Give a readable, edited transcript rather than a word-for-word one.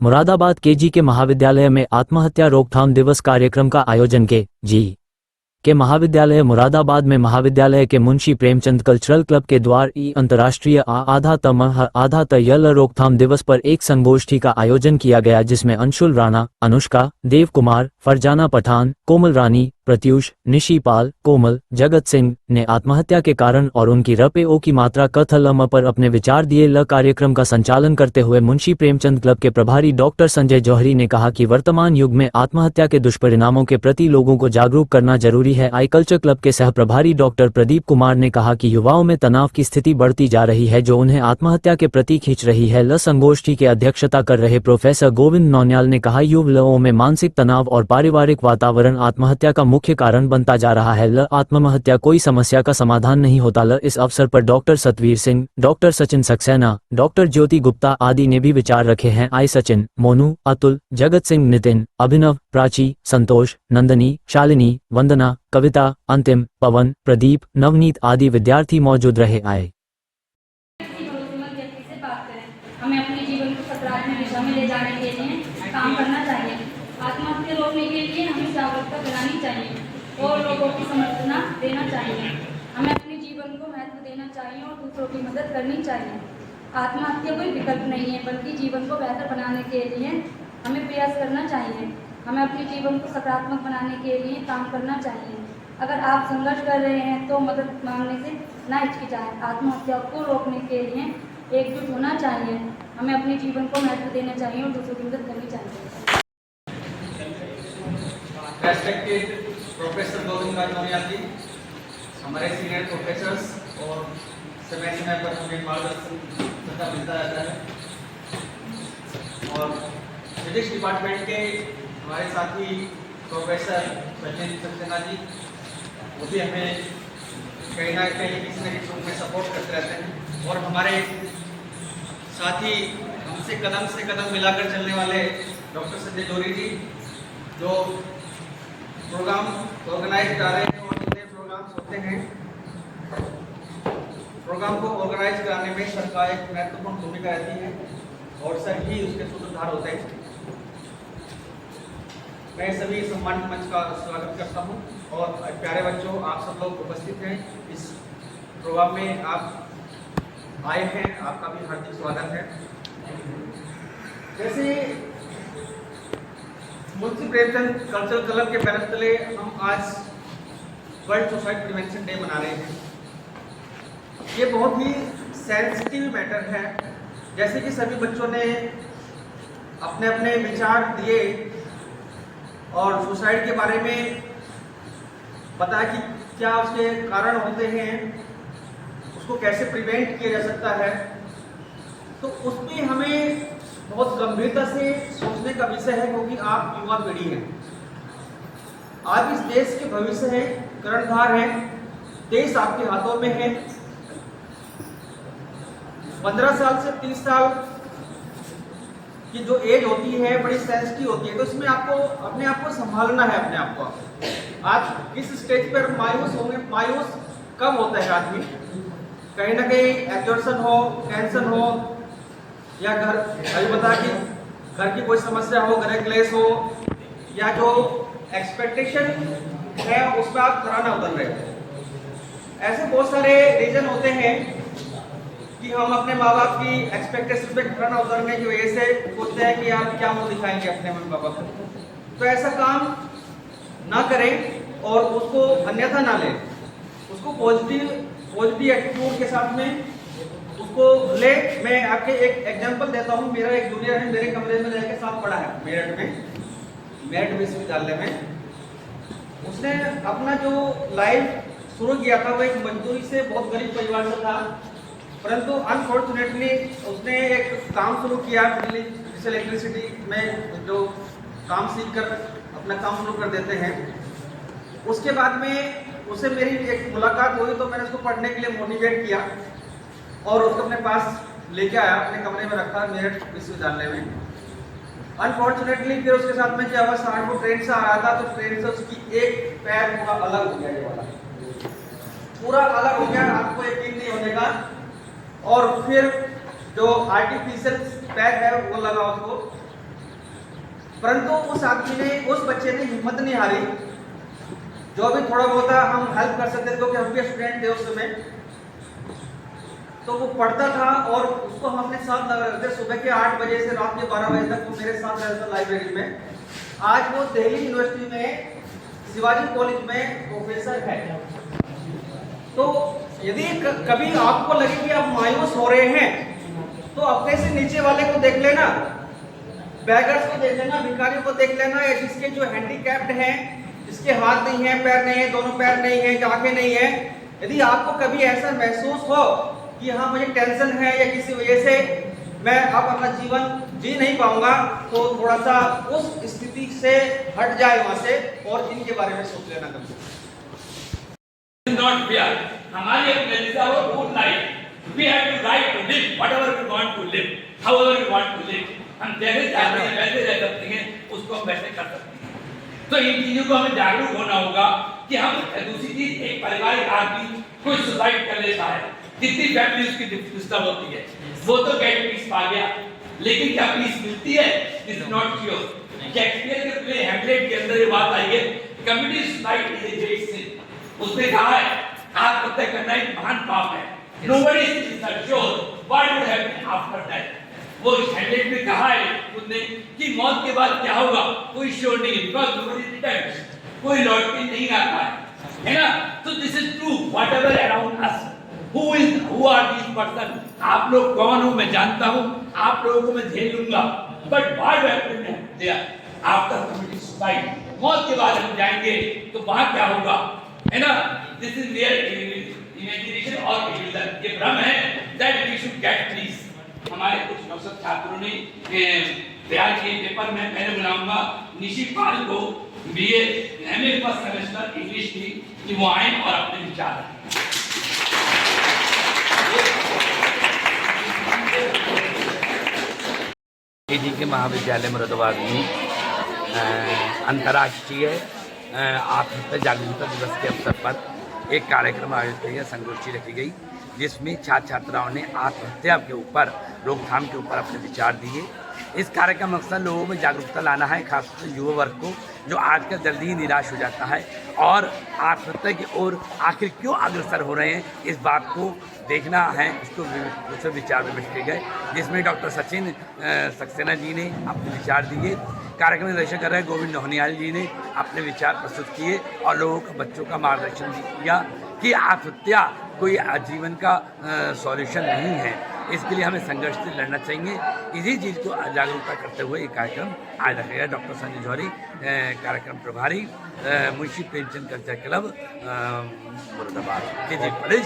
Moradabad KG के महाविद्यालय में आत्महत्या रोकथाम दिवस कार्यक्रम का आयोजन के महाविद्यालय मुरादाबाद में महाविद्यालय के मुंशी प्रेमचंद कल्चरल क्लब के द्वार अंतर्राष्ट्रीय आधा तयल रोकथाम दिवस पर एक संगोष्ठी का आयोजन किया गया, जिसमें अंशुल राणा, अनुष्का, देव कुमार, फरजाना पठान, कोमल रानी, प्रत्यूष, निशी पाल, कोमल, जगत सिंह ने आत्महत्या के कारण और उनकी रपेओ की मात्रा कथलम पर अपने विचार दिए। कार्यक्रम का संचालन करते हुए मुंशी प्रेमचंद क्लब के प्रभारी डॉक्टर संजय जौहरी ने कहा कि वर्तमान युग में आत्महत्या के दुष्परिणामों के प्रति लोगों को जागरूक करना जरूरी है। आई कल्चर क्लब के सह प्रभारी डॉक्टर प्रदीप कुमार ने कहा कि युवाओं में तनाव की स्थिति बढ़ती जा रही है, जो उन्हें आत्महत्या के प्रति खींच रही है। संगोष्ठी की अध्यक्षता कर रहे प्रोफेसर गोविंद नौनियाल ने कहा, युवाओं में मानसिक तनाव और पारिवारिक वातावरण आत्महत्या का मुख्य कारण बनता जा रहा है। आत्महत्या कोई समस्या का समाधान नहीं होता। इस अवसर पर doctor Satveer Singh, doctor Sachin Saxena, doctor Jyoti Gupta आदि ने भी विचार रखे हैं। आई सचिन, मोनू, अतुल, जगत सिंह, नितिन, अभिनव, प्राची, संतोष, नंदनी, शालिनी, वंदना, कविता, अंतिम, पवन, प्रदीप, नवनीत आदि विद्यार्थी मौजूद रहे। आए हमें अपने जीवन को सकारात्मक दिशा में ले जाने के लिए काम करना चाहिए। आत्महत्या रोकने के लिए हमें जागरूकता फैलानी चाहिए और लोगों की समर्थना देना चाहिए। हमें अपने जीवन को महत्व देना चाहिए और दूसरों की मदद करनी चाहिए। आत्महत्या कोई विकल्प नहीं है, बल्कि जीवन को बेहतर बनाने के लिए हमें प्रयास करना चाहिए। हमें अपने जीवन को सकारात्मक बनाने के लिए काम करना चाहिए। अगर आप संघर्ष कर रहे हैं तो मदद मांगने से ना हिचकिचाएं। आत्महत्या को रोकने के लिए एकजुट होना चाहिए। हमें अपने जीवन को महत्व देना चाहिए और दूसरों की मदद करनी चाहिए। रेस्पेक्टेड प्रोफेसर गोविंद नौनियाल जी, हमारे सीनियर प्रोफेसर्स और समय समय पर हमें मार्गदर्शन तथा मिलता रहता है, और फिजिक्स डिपार्टमेंट के हमारे साथी प्रोफेसर सचिन सक्सेना जी, वो भी हमें कहीं ना कहीं किसी न किसी में सपोर्ट करते रहते हैं। और हमारे साथी हमसे कदम से कदम मिलाकर चलने वाले डॉक्टर संजय जौहरी जी, जो प्रोग्राम ऑर्गेनाइज कर रहे हैं, और जितने प्रोग्राम्स होते हैं प्रोग्राम को ऑर्गेनाइज कराने में सर का एक महत्वपूर्ण भूमिका रहती है, और सर ही उसके सूत्रधार होते हैं। मैं सभी सम्मानित मंच का स्वागत करता हूं, और प्यारे बच्चों, आप सब लोग उपस्थित हैं इस प्रोग्राम में, आप आए हैं, आपका भी हार्दिक स्वागत है। जैसे मुंशी प्रेमचंद कल्चरल क्लब के बैनर तले हम आज वर्ल्ड सुसाइड प्रिवेंशन डे मना रहे हैं। ये बहुत ही सेंसिटिव मैटर है। जैसे कि सभी बच्चों ने अपने अपने विचार दिए और सुसाइड के बारे में बताया कि क्या उसके कारण होते हैं, उसको कैसे प्रिवेंट किया जा सकता है, तो उसमें हमें बहुत गंभीरता से सोचने का विषय है, क्योंकि आप युवा पीढ़ी हैं। आज इस देश के भविष्य है, कर्णधार है, देश आपके हाथों में है। 15 साल से 30 साल की जो एज होती है बड़ी सेंसिटिव होती है, तो इसमें आपको अपने आप को संभालना है। अपने आप को आज किस स्टेज पर मायूस होंगे, मायूस कब होता है आदमी, कहीं ना कहीं एग्जॉर्शन हो, टेंशन हो, या घर अभी बता कि घर की कोई समस्या हो, घर क्लेश हो, या जो एक्सपेक्टेशन है उस पर आप खरा ना उतर रहे हो। ऐसे बहुत सारे रीजन होते हैं कि हम अपने माँ बाप की एक्सपेक्टेशन पे खरा ना उतरने की वजह से सोचते हैं कि आप क्या मुंह दिखाएंगे अपने मम्मी पापा को। तो ऐसा काम ना करें और उसको अन्यथा ना लें, उसको पॉजिटिव एटीट्यूड के साथ में उसको ले। मैं आपके एक एग्जांपल देता हूँ। मेरा एक जूनियर है, मेरे कमरे में रहकर साथ पढ़ा है मेरठ विश्वविद्यालय में। उसने अपना जो लाइफ शुरू किया था वो एक मजदूरी से बहुत गरीब परिवार से था, परंतु अनफॉर्चुनेटली उसने एक काम शुरू किया इलेक्ट्रिसिटी में, जो काम सीख कर अपना काम शुरू कर देते हैं। उसके बाद में उससे मेरी एक मुलाकात हुई, तो मैंने उसको पढ़ने के लिए मोटिवेट किया और उसको अपने पास लेके आया, अपने कमरे में रखा मेरठ विश्वविद्यालय में। अनफॉर्चुनेटली फिर उसके साथ में क्या हुआ, शाम को ट्रेन से आ रहा था, तो ट्रेन से उसकी एक पैर पूरा अलग हो गया, ये वाला पूरा अलग हो गया, आपको यकीन नहीं होने का। और फिर जो आर्टिफिशियल पैर है वो लगा उसको, परंतु उस आदमी ने, उस बच्चे ने हिम्मत नहीं हारी। जो भी थोड़ा बहुत हम हेल्प कर सकते थे क्योंकि हम भी स्टूडेंट थे उस समय, तो वो पढ़ता था और उसको हम अपने साथ लगा रखते, सुबह के 8 बजे से रात के 12 बजे तक वो मेरे साथ रहता था लाइब्रेरी में। आज वो दिल्ली यूनिवर्सिटी में शिवाजी कॉलेज में प्रोफेसर है। तो यदि कभी आपको लगे कि आप मायूस हो रहे हैं, तो अपने से नीचे वाले को देख लेना, बैगर्स को देख लेना, भिखारियों को देख लेना, या जिसके जो हैंडीकैप्ड हैं, जिसके हाथ नहीं है, पैर नहीं है, दोनों पैर नहीं है, आंखें नहीं है, यदि आपको कभी ऐसा महसूस हो कि हाँ मुझे टेंशन है या किसी वजह से मैं अब अपना जीवन जी नहीं पाऊंगा, तो थोड़ा सा उस स्थिति से हट जाए वहां से और इनके बारे में सोच लेना कभी। Not fear. हमारी अपनी own life. We have the right to live whatever we want to live, however we want to live. हम जैसे चाहते हैं वैसे रह सकते हैं, उसको हम वैसे कर सकते हैं। तो इन चीजों को हमें जागरूक होना होगा कि हम दूसरी चीज, एक पारिवारिक आदमी कोई सुसाइड कर लेता है, जितनी फैमिली उसकी डिस्टर्ब होती है, वो तो गेट पीस पा गया, लेकिन क्या पीस मिलती है? Is not sure. शेक्सपियर के प्ले हैमलेट के अंदर ये बात आई है, community suicide is a great sin. उसने कहा है आत्महत्या करना एक महान पाप है। Nobody is sure what would happen after that. वो हैमलेट में कहा है उसने कि मौत के बाद क्या होगा कोई श्योर नहीं है, बिकॉज़ nobody returns, कोई लौट के नहीं आता है ना? तो this is true whatever around us. Who are these person? आप लोग कौन हो मैं जानता हूँ, आप लोगों को मैं झेल लूंगा, but what will happen there after committing suicide? मौत के बाद हम जाएंगे तो वहां क्या होगा, है ना? दिस इज वेयर इमेजिनेशन और इल्यूजन, ये भ्रम है that we should get please. हमारे कुछ नौसद छात्रों ने तैयार किए पेपर में, मैं बुलाऊंगा निशी पाल को, BA MA first semester English की, कि वो आए और अपने विचार जी के महाविद्यालय मुरादाबाद में अंतर्राष्ट्रीय आत्महत्या जागरूकता दिवस के अवसर पर एक कार्यक्रम आयोजित किया, संगोष्ठी रखी गई, जिसमें छात्र छात्राओं ने आत्महत्या के ऊपर, रोकथाम के ऊपर अपने विचार दिए। इस कार्य का मकसद लोगों में जागरूकता लाना है, खासकर युवा वर्ग को, जो आजकल जल्दी ही निराश हो जाता है और आत्महत्या की ओर आखिर क्यों अग्रसर हो रहे हैं, इस बात को देखना है। उसको विचार विमर्श किए गए, जिसमें डॉक्टर सचिन सक्सेना जी ने अपने विचार दिए, कार्यक्रम निर्देशन कर रहे गोविंद नोहनियाल जी ने अपने विचार प्रस्तुत किए और लोगों को, बच्चों का मार्गदर्शन किया कि आत्महत्या कोई आजीवन का सॉल्यूशन नहीं है, इसके लिए हमें संघर्ष से लड़ना चाहिए। इसी चीज़ को जागरूकता करते हुए एक कार्यक्रम आज रखा गया। डॉक्टर संजय जौहरी कार्यक्रम प्रभारी, मुंशी प्रेमचंद कल्चर क्लब मुरादाबाद, जी कॉलेज।